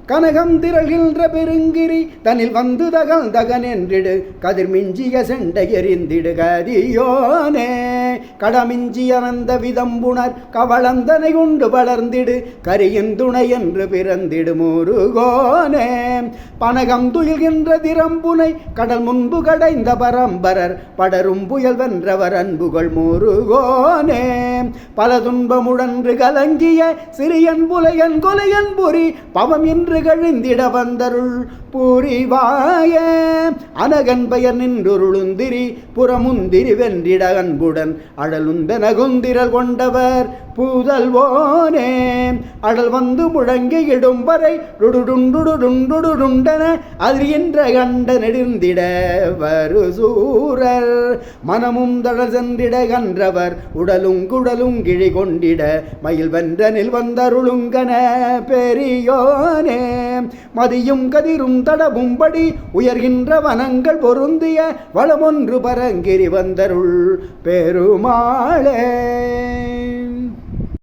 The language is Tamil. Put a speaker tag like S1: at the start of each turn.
S1: கனகம் திரள்கின்ற பெருங்கிரி தனில் வந்து தகல் தகன் என்றிடு கதிர் மிஞ்சிய செண்டை எறிந்திடு கதியோனே கடமிஞ்சிய அந்த விதம்புணர் கவளந்தனை உண்டு வளர்ந்திடு கரியின் துணை என்று பிறந்திடு முருகோனே பனகம் துயில்கின்ற திறம்புனை கடல் முன்பு கடைந்த பரம்பரர் படரும் புயல் வென்றவர் அன்புகள் முருகோனே பல துன்பமுடன்று கலங்கிய சிறியன் புலையன் கொலையன் புரி பவம் என்று கழிந்திட வந்தருள் புரிவாய அனகன் பெயர் நின்றுருளுந்திரி புறமுந்திரி வென்றிட அன்புடன் அடலுந்தன குந்திரல் கொண்டவர் புதல்வோனே அடல் வந்து முழங்கி இடும் வரை டுடுடுண்டுடுடுண்டுடுண்டன அதிர்கின்ற கண்ட நெடுந்திட வரு சூரர் மனமும் தடல் சென்றிட கன்றவர் உடலும் குடலும் கிழி கொண்டிட மயில் வென்றனில் வந்தருளுங்கன பெரியோனே மதியும் கதிரும் தடவும்படி உயர்கின்ற வனங்கள் பொருந்திய வளமொன்று பரங்கிரி வந்தருள் பெருமாளே.